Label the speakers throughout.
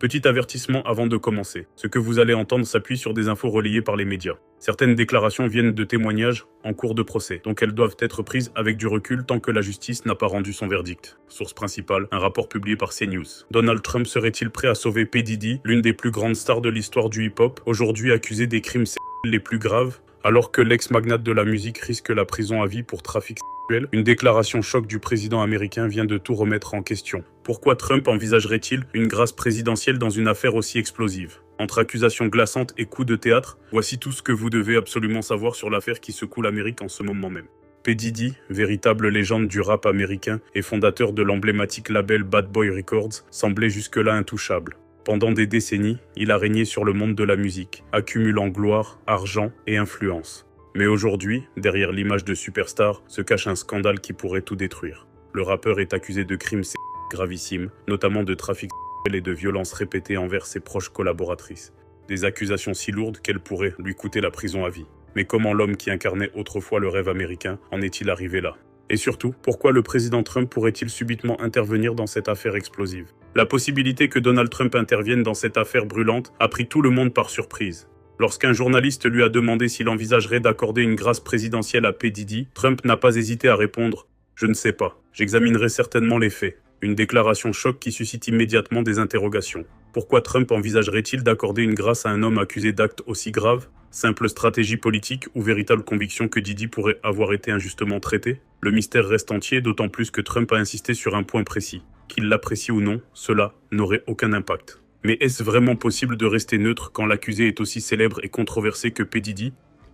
Speaker 1: Petit avertissement avant de commencer. Ce que vous allez entendre s'appuie sur des infos relayées par les médias. Certaines déclarations viennent de témoignages en cours de procès, donc elles doivent être prises avec du recul tant que la justice n'a pas rendu son verdict. Source principale, un rapport publié par CNews. Donald Trump serait-il prêt à sauver P. Diddy, l'une des plus grandes stars de l'histoire du hip-hop, aujourd'hui accusée des crimes sexuels les plus graves, alors que l'ex-magnate de la musique risque la prison à vie pour trafic sexuel? Une déclaration choc du président américain vient de tout remettre en question. Pourquoi Trump envisagerait-il une grâce présidentielle dans une affaire aussi explosive? Entre accusations glaçantes et coups de théâtre, voici tout ce que vous devez absolument savoir sur l'affaire qui secoue l'Amérique en ce moment même. P. Diddy, véritable légende du rap américain et fondateur de l'emblématique label Bad Boy Records, semblait jusque-là intouchable. Pendant des décennies, il a régné sur le monde de la musique, accumulant gloire, argent et influence. Mais aujourd'hui, derrière l'image de superstar, se cache un scandale qui pourrait tout détruire. Le rappeur est accusé de crimes gravissimes, notamment de trafic sexuel et de violences répétées envers ses proches collaboratrices. Des accusations si lourdes qu'elles pourraient lui coûter la prison à vie. Mais comment l'homme qui incarnait autrefois le rêve américain en est-il arrivé là? Et surtout, pourquoi le président Trump pourrait-il subitement intervenir dans cette affaire explosive? La possibilité que Donald Trump intervienne dans cette affaire brûlante a pris tout le monde par surprise. Lorsqu'un journaliste lui a demandé s'il envisagerait d'accorder une grâce présidentielle à P. Diddy, Trump n'a pas hésité à répondre « Je ne sais pas, j'examinerai certainement les faits ». Une déclaration choc qui suscite immédiatement des interrogations. Pourquoi Trump envisagerait-il d'accorder une grâce à un homme accusé d'actes aussi graves? Simple stratégie politique ou véritable conviction que Diddy pourrait avoir été injustement traité? Le mystère reste entier, d'autant plus que Trump a insisté sur un point précis. Qu'il l'apprécie ou non, cela n'aurait aucun impact. Mais est-ce vraiment possible de rester neutre quand l'accusé est aussi célèbre et controversé que P. Diddy?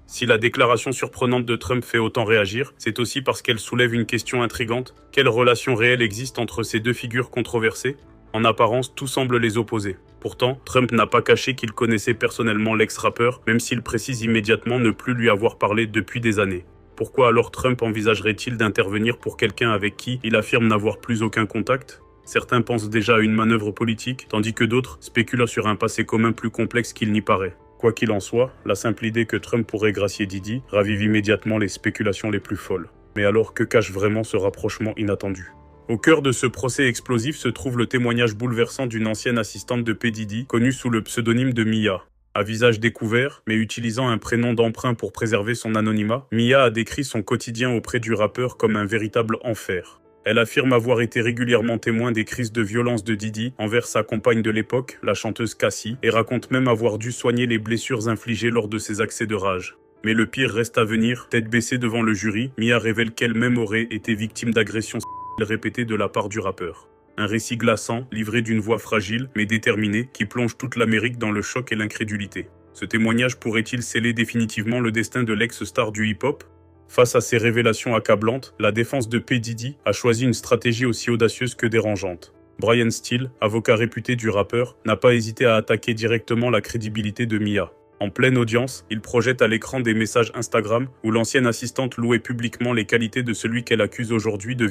Speaker 1: Si la déclaration surprenante de Trump fait autant réagir, c'est aussi parce qu'elle soulève une question intrigante. Quelle relation réelle existe entre ces deux figures controversées? En apparence, tout semble les opposer. Pourtant, Trump n'a pas caché qu'il connaissait personnellement l'ex-rappeur, même s'il précise immédiatement ne plus lui avoir parlé depuis des années. Pourquoi alors Trump envisagerait-il d'intervenir pour quelqu'un avec qui il affirme n'avoir plus aucun contact? Certains pensent déjà à une manœuvre politique, tandis que d'autres spéculent sur un passé commun plus complexe qu'il n'y paraît. Quoi qu'il en soit, la simple idée que Trump pourrait gracier Diddy ravive immédiatement les spéculations les plus folles. Mais alors, que cache vraiment ce rapprochement inattendu? Au cœur de ce procès explosif se trouve le témoignage bouleversant d'une ancienne assistante de P. Diddy, connue sous le pseudonyme de Mia. À visage découvert, mais utilisant un prénom d'emprunt pour préserver son anonymat, Mia a décrit son quotidien auprès du rappeur comme un véritable enfer. Elle affirme avoir été régulièrement témoin des crises de violence de Diddy envers sa compagne de l'époque, la chanteuse Cassie, et raconte même avoir dû soigner les blessures infligées lors de ses accès de rage. Mais le pire reste à venir. Tête baissée devant le jury, Mia révèle qu'elle-même aurait été victime d'agressions répétées de la part du rappeur. Un récit glaçant, livré d'une voix fragile mais déterminée, qui plonge toute l'Amérique dans le choc et l'incrédulité. Ce témoignage pourrait-il sceller définitivement le destin de l'ex-star du hip-hop? Face à ces révélations accablantes, la défense de P. Diddy a choisi une stratégie aussi audacieuse que dérangeante. Brian Steele, avocat réputé du rappeur, n'a pas hésité à attaquer directement la crédibilité de Mia. En pleine audience, il projette à l'écran des messages Instagram où l'ancienne assistante louait publiquement les qualités de celui qu'elle accuse aujourd'hui de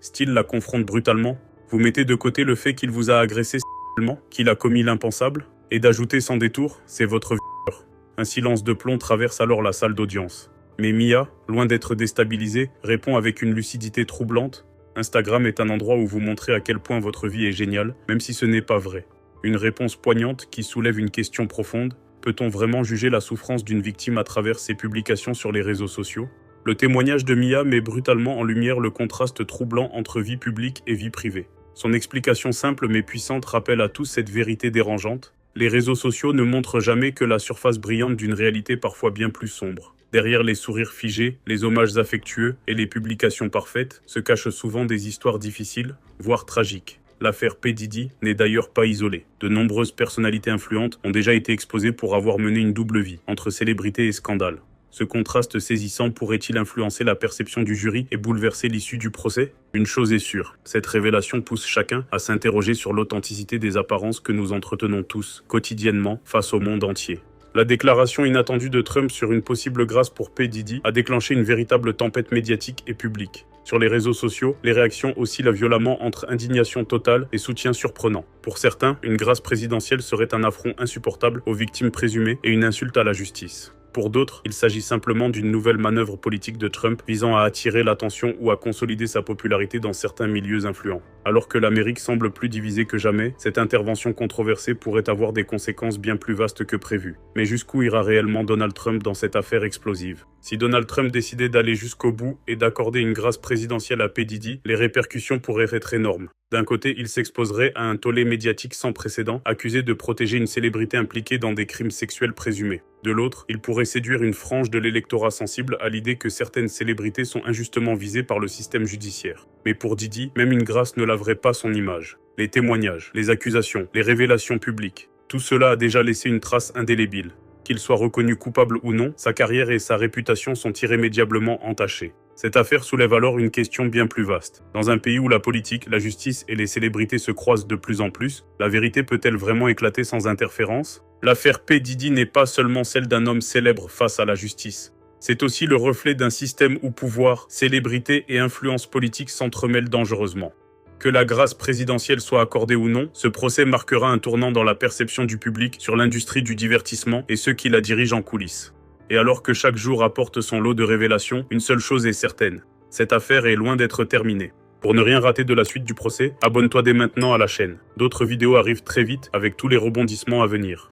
Speaker 1: Steele la confronte brutalement. Vous mettez de côté le fait qu'il vous a agressé sexuellement, qu'il a commis l'impensable, et d'ajouter sans détour, c'est votre violeur. Un silence de plomb traverse alors la salle d'audience. Mais Mia, loin d'être déstabilisée, répond avec une lucidité troublante. Instagram est un endroit où vous montrez à quel point votre vie est géniale, même si ce n'est pas vrai. Une réponse poignante qui soulève une question profonde. Peut-on vraiment juger la souffrance d'une victime à travers ses publications sur les réseaux sociaux? Le témoignage de Mia met brutalement en lumière le contraste troublant entre vie publique et vie privée. Son explication simple mais puissante rappelle à tous cette vérité dérangeante. Les réseaux sociaux ne montrent jamais que la surface brillante d'une réalité parfois bien plus sombre. Derrière les sourires figés, les hommages affectueux et les publications parfaites se cachent souvent des histoires difficiles, voire tragiques. L'affaire P. Diddy n'est d'ailleurs pas isolée. De nombreuses personnalités influentes ont déjà été exposées pour avoir mené une double vie, entre célébrité et scandale. Ce contraste saisissant pourrait-il influencer la perception du jury et bouleverser l'issue du procès? Une chose est sûre, cette révélation pousse chacun à s'interroger sur l'authenticité des apparences que nous entretenons tous, quotidiennement, face au monde entier. La déclaration inattendue de Trump sur une possible grâce pour P. Diddy a déclenché une véritable tempête médiatique et publique. Sur les réseaux sociaux, les réactions oscillent violemment entre indignation totale et soutien surprenant. Pour certains, une grâce présidentielle serait un affront insupportable aux victimes présumées et une insulte à la justice. Pour d'autres, il s'agit simplement d'une nouvelle manœuvre politique de Trump visant à attirer l'attention ou à consolider sa popularité dans certains milieux influents. Alors que l'Amérique semble plus divisée que jamais, cette intervention controversée pourrait avoir des conséquences bien plus vastes que prévu. Mais jusqu'où ira réellement Donald Trump dans cette affaire explosive? Si Donald Trump décidait d'aller jusqu'au bout et d'accorder une grâce présidentielle à P. Diddy, les répercussions pourraient être énormes. D'un côté, il s'exposerait à un tollé médiatique sans précédent, accusé de protéger une célébrité impliquée dans des crimes sexuels présumés. De l'autre, il pourrait séduire une frange de l'électorat sensible à l'idée que certaines célébrités sont injustement visées par le système judiciaire. Mais pour Diddy, même une grâce ne laverait pas son image. Les témoignages, les accusations, les révélations publiques, tout cela a déjà laissé une trace indélébile. Qu'il soit reconnu coupable ou non, sa carrière et sa réputation sont irrémédiablement entachées. Cette affaire soulève alors une question bien plus vaste. Dans un pays où la politique, la justice et les célébrités se croisent de plus en plus, la vérité peut-elle vraiment éclater sans interférence? L'affaire P. Diddy n'est pas seulement celle d'un homme célèbre face à la justice. C'est aussi le reflet d'un système où pouvoir, célébrité et influence politique s'entremêlent dangereusement. Que la grâce présidentielle soit accordée ou non, ce procès marquera un tournant dans la perception du public sur l'industrie du divertissement et ceux qui la dirigent en coulisses. Et alors que chaque jour apporte son lot de révélations, une seule chose est certaine, cette affaire est loin d'être terminée. Pour ne rien rater de la suite du procès, abonne-toi dès maintenant à la chaîne. D'autres vidéos arrivent très vite avec tous les rebondissements à venir.